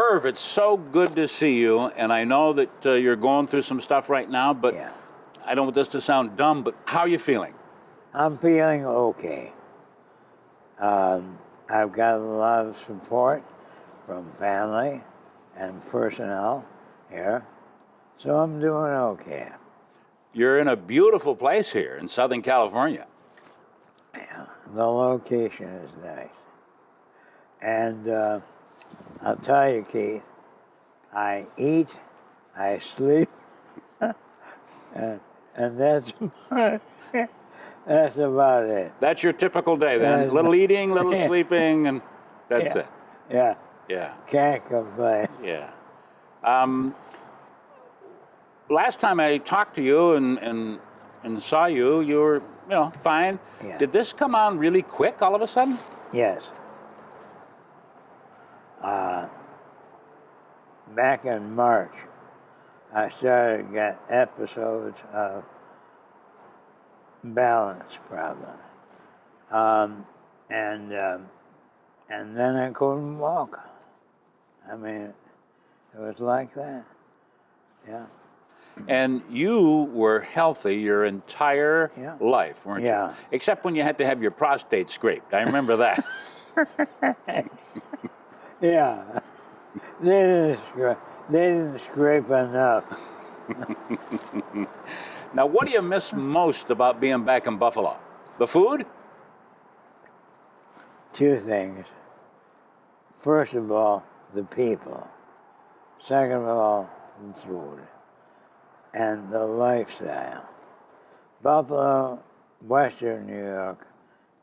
Irv, it's so good to see you, and I know that you're going through some stuff right now, but Yeah. I don't want this to sound dumb, but how are you feeling? I'm feeling okay. I've got a lot of support from family and personnel here, so I'm doing okay. You're in a beautiful place here in Southern California. Yeah, the location is nice. And I'll tell you, Keith, I eat, I sleep, and that's that's about it. That's your typical day then. That's Little eating, little sleeping, and that's yeah, it. yeah, Yeah, can't complain. yeah. Last time I talked to you and saw you, you were, fine. Yeah. Did this come on really quick all of a sudden? Yes. Back in March, I started to get episodes of balance problems, and then I couldn't walk. I mean, it was like that. Yeah. And you were healthy your entire Yeah. life, weren't Yeah. you? Except when you had to have your prostate scraped. I remember that. Yeah. They didn't scrape enough. Now, what do you miss most about being back in Buffalo? The food? Two things. First of all, the people. Second of all, the food and the lifestyle. Buffalo, Western New York,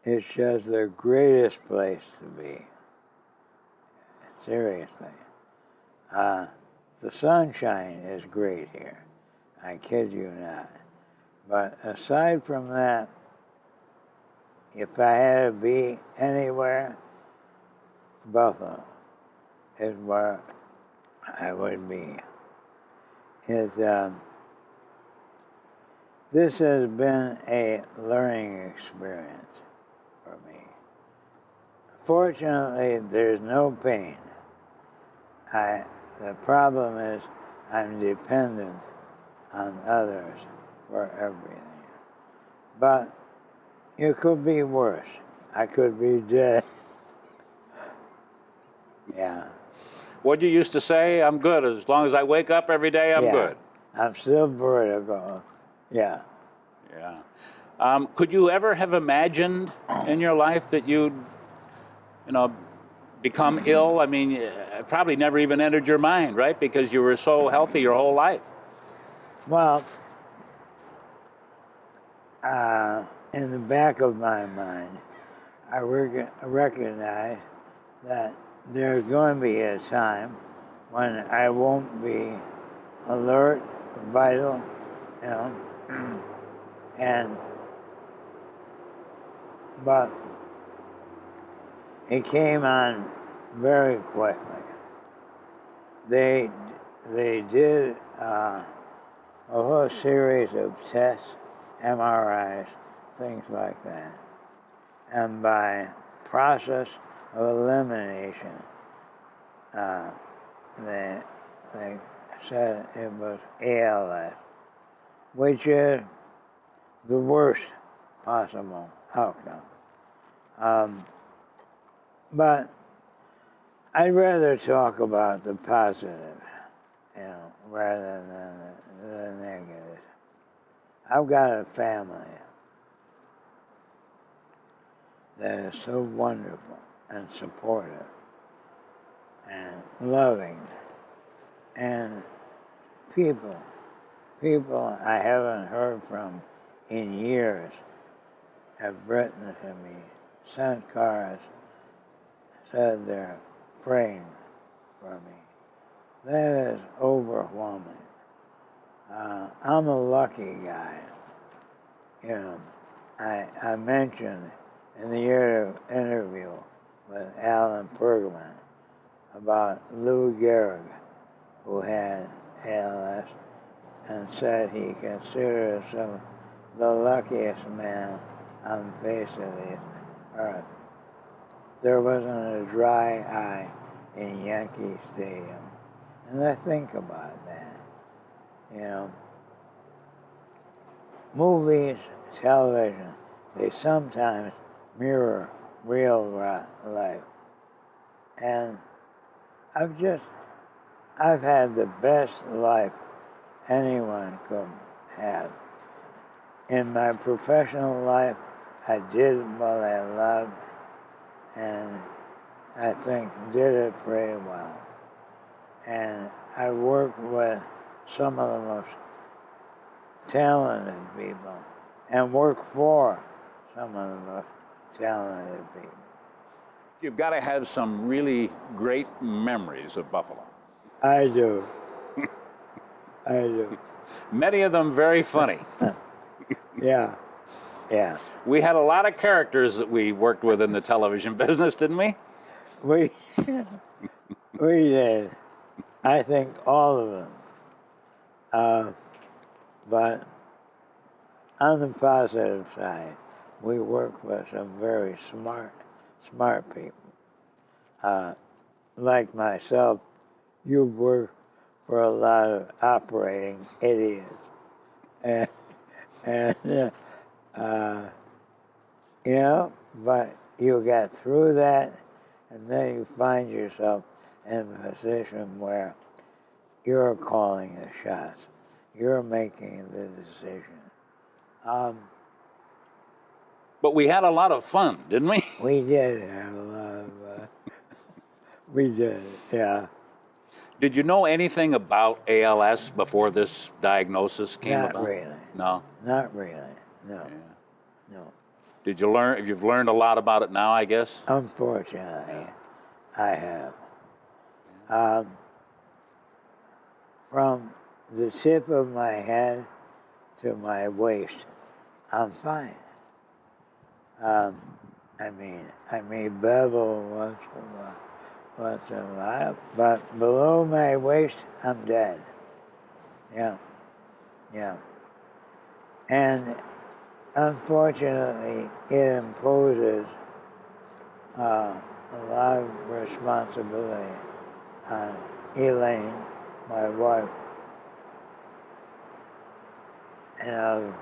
is just the greatest place to be. Seriously. The sunshine is great here. I kid you not. But aside from that, if I had to be anywhere, Buffalo is where I would be. This has been a learning experience for me. Fortunately, there's no pain. The problem is I'm dependent on others for everything. But it could be worse. I could be dead. Yeah. What you used to say, I'm good. As long as I wake up every day, I'm good. I'm still vertical. Yeah. Yeah. Could you ever have imagined in your life that you'd, become ill? I mean, it probably never even entered your mind, right? Because you were so healthy your whole life. Well, in the back of my mind, I recognize that there's going to be a time when I won't be alert, vital, but it came on very quickly. They did a whole series of tests, MRIs, things like that. And by process of elimination, they said it was ALS, which is the worst possible outcome. But I'd rather talk about the positive, rather than the negative. I've got a family that is so wonderful and supportive and loving, and people I haven't heard from in years have written to me, sent cards, said they're praying for me. That is overwhelming. I'm a lucky guy. I mentioned in the interview with Alan Pergament about Lou Gehrig, who had ALS, and said he considered himself the luckiest man on the face of the earth. There wasn't a dry eye in Yankee Stadium. And I think about that. You know, movies, television, they sometimes mirror real life. And I've had the best life anyone could have. In my professional life, I did what I loved, and I think did it pretty well. And I worked with some of the most talented people, and worked for some of the most talented people. You've got to have some really great memories of Buffalo. I do. I do. Many of them very funny. Yeah. Yeah. We had a lot of characters that we worked with in the television business, didn't we? We did. I think all of them. But on the positive side, we work with some very smart people. Like myself, you work for a lot of operating idiots. And you know, but you get through that, and then you find yourself in a position where you're calling the shots. You're making the decision. But we had a lot of fun, didn't we? We did have a lot of, we did, yeah. Did you know anything about ALS before this diagnosis came about? Not really. No? Not really, no. Yeah. No. Did you learn? You've learned a lot about it now, I guess? Unfortunately, I have. From the tip of my head to my waist, I'm fine. I mean, I may bevel once in a while, but below my waist, I'm dead. Yeah. And unfortunately, it imposes a lot of responsibility on Elaine, my wife, and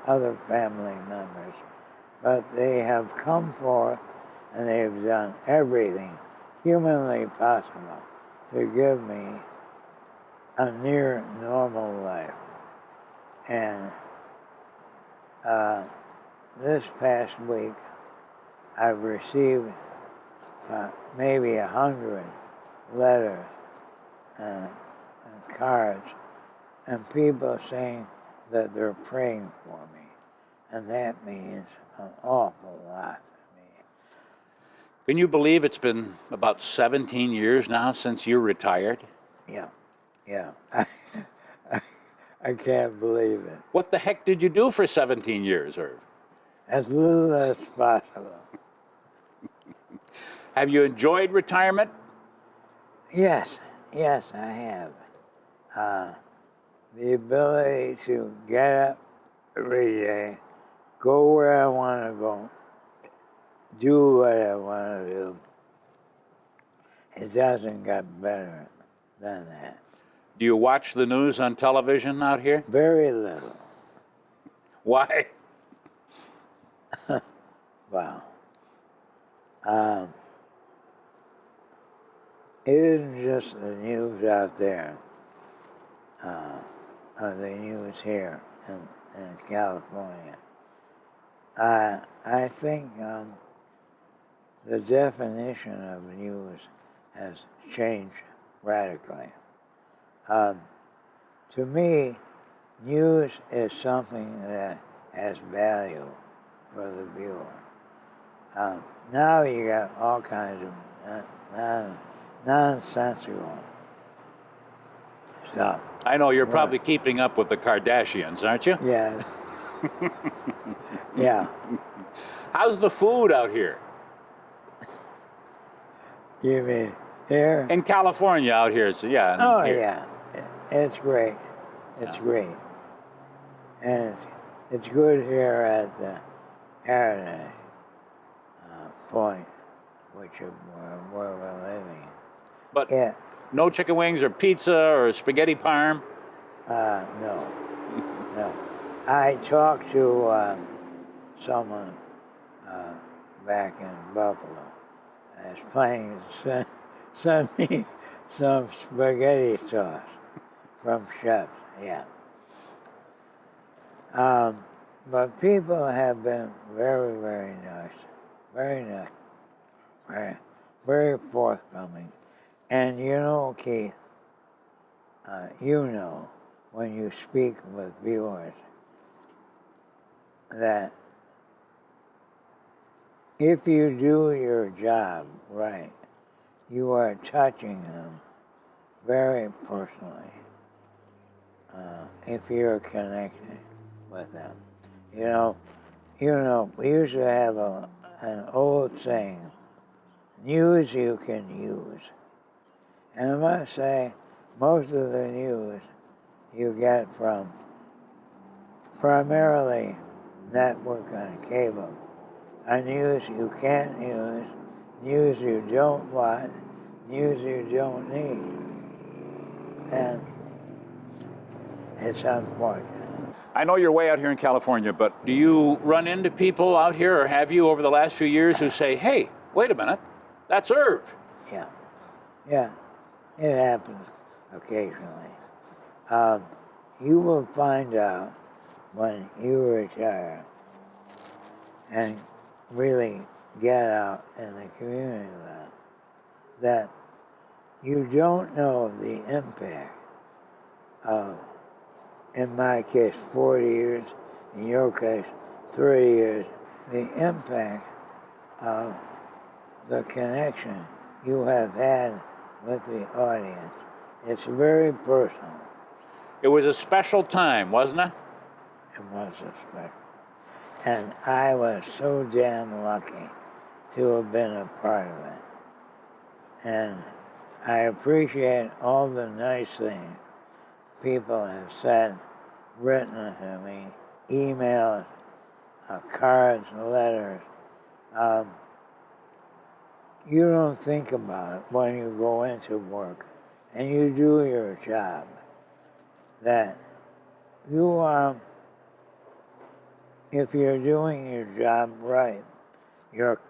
other family members. But they have come forth and they've done everything humanly possible to give me a near normal life. And this past week, I've received maybe 100 letters and cards, and people saying that they're praying for me, and that means an awful lot to me. Can you believe it's been about 17 years now since you retired? Yeah. I can't believe it. What the heck did you do for 17 years, Irv? As little as possible. Have you enjoyed retirement? Yes, I have. The ability to get up every day, go where I want to go, do what I want to do. It doesn't get better than that. Do you watch the news on television out here? Very little. Why? Wow. It isn't just the news out there, or the news here in California. I think the definition of news has changed radically. To me, news is something that has value for the viewer. Now you got all kinds of nonsensical stuff. I know you're probably keeping up with the Kardashians, aren't you? Yeah. Yeah. How's the food out here? You mean here? In California out here, so yeah. Oh, here. yeah. It's great. It's great. And it's good here at the Heritage Point, which is where we're living. But Yeah. no chicken wings or pizza or spaghetti parm? No. No. I talked to someone back in Buffalo. I was planning to send me some spaghetti sauce from chefs, yeah. But people have been very, very nice. Very nice. Very, very forthcoming. And you know, Keith, you know, when you speak with viewers, that if you do your job right, you are touching them very personally. If you're connected with them, you know, we used to have an old saying: "News you can use," and I must say, most of the news you get from primarily network and cable are news you can't use, news you don't want, news you don't need. And it's unfortunate. I know you're way out here in California, but do you run into people out here, or have you over the last few years, who say, hey, wait a minute, that's Irv? Yeah. Yeah. It happens occasionally. You will find out when you retire and really get out in the community that you don't know the impact of, in my case, 40 years, in your case, 30 years, the impact of the connection you have had with the audience. It's very personal. It was a special time, wasn't it? It was a special. And I was so damn lucky to have been a part of it. And I appreciate all the nice things people have said, written to me, emails, cards, letters. You don't think about it when you go into work and you do your job, that you are, if you're doing your job right, you're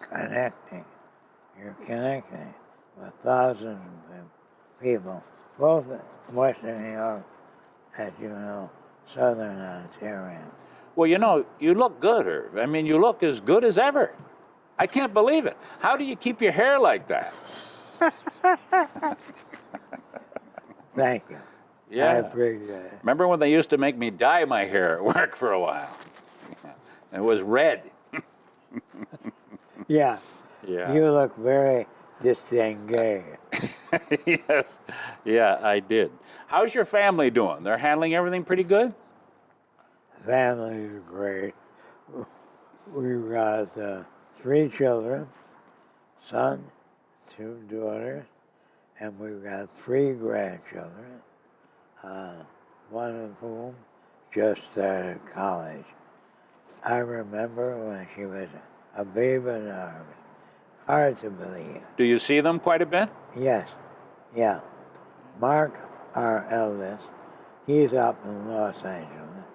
connecting. You're connecting with thousands of people, both in Western New York, as you know, Southern Ontario. Well, you know, you look good, Irv. I mean, you look as good as ever. I can't believe it. How do you keep your hair like that? Thank you. Yeah. I appreciate it. Remember when they used to make me dye my hair at work for a while? It was red. Yeah. Yeah. You look very distinguished. Yes. Yeah, I did. How's your family doing? They're handling everything pretty good? Family is great. We've got 3 children, son, 2 daughters, and we've got 3 grandchildren, one of whom just started college. I remember when she was a baby in arms. Hard to believe. Do you see them quite a bit? Yes, yeah. Mark, our eldest, he's up in Los Angeles,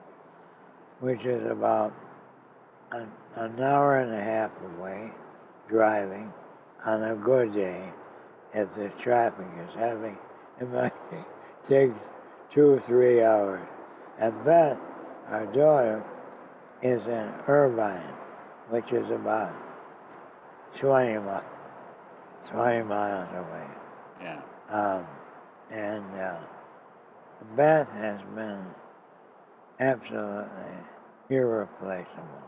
which is about an hour and a half away, driving on a good day. If the traffic is heavy, it might take 2 or 3 hours. And Beth, our daughter, is in Irvine, which is about 20 miles away. Yeah. And Beth has been absolutely irreplaceable.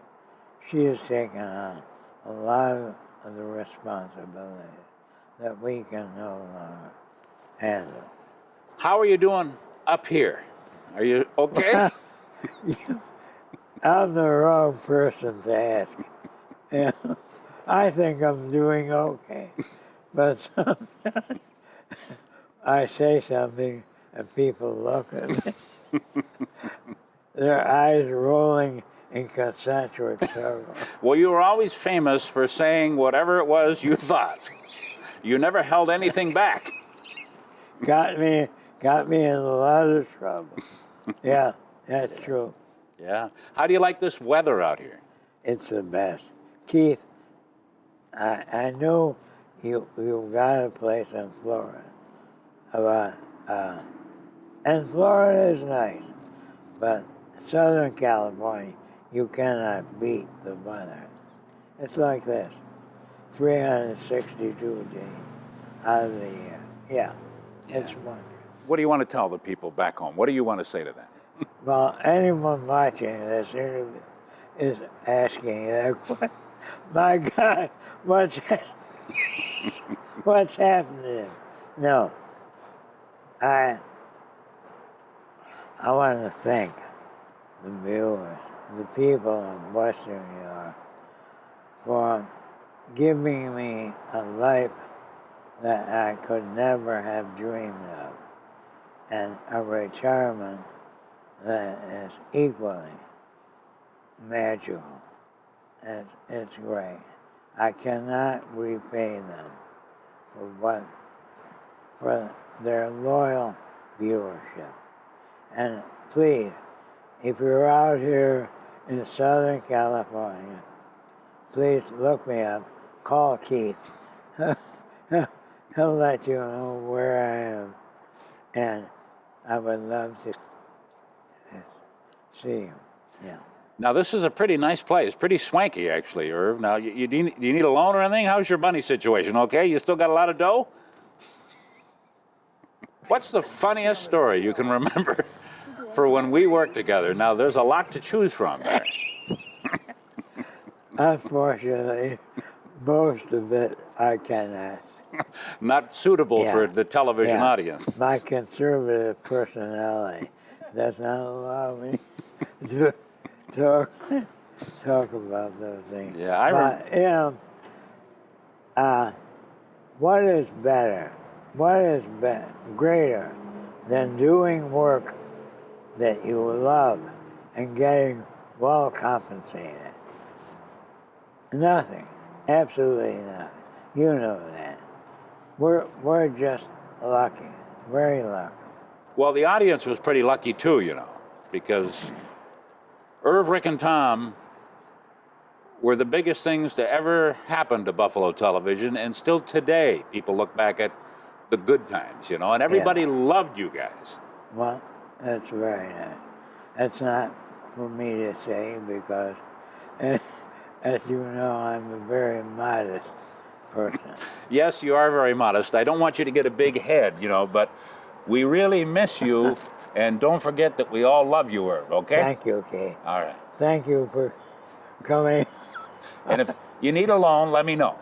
She has taken on a lot of the responsibilities that we can no longer handle. How are you doing up here? Are you okay? I'm the wrong person to ask. You know, I think I'm doing okay, but sometimes I say something and people look at me, their eyes rolling in concentric circles. Well, you were always famous for saying whatever it was you thought. You never held anything back. got me in a lot of trouble. Yeah, that's true. Yeah. How do you like this weather out here? It's the best. Keith, I know you got a place in Florida. And Florida is nice, but Southern California, you cannot beat the weather. It's like this, 362 days out of the year. Yeah, it's wonderful. What do you want to tell the people back home? What do you want to say to them? Well, anyone watching this interview is asking that question. My God, what's happening? No, I want to thank the viewers, the people of Western New York, for giving me a life that I could never have dreamed of, and a retirement that is equally magical. It's great. I cannot repay them for their loyal viewership. And please, if you're out here in Southern California, please look me up, call Keith. He'll let you know where I am. And I would love to see you. Yeah. Now, this is a pretty nice place, pretty swanky, actually, Irv. Now, do you need a loan or anything? How's your money situation, okay? You still got a lot of dough? What's the funniest story you can remember for when we worked together? Now, there's a lot to choose from there. Unfortunately, most of it I cannot. Not suitable for the television audience. My conservative personality does not allow me to talk about those things. Yeah, what is better? What is greater than doing work that you love and getting well compensated? Nothing. Absolutely nothing. You know that. We're just lucky. Very lucky. Well, the audience was pretty lucky too, you know, because Irv, Rick, and Tom were the biggest things to ever happen to Buffalo television, and still today people look back at the good times, you know, and everybody loved you guys. Well, that's very nice. That's not for me to say because, as you know, I'm a very modest person. Yes, you are very modest. I don't want you to get a big head, you know, but we really miss you, and don't forget that we all love you, Irv, okay? Thank you, Kate. All right. Thank you for coming. And if you need a loan, let me know.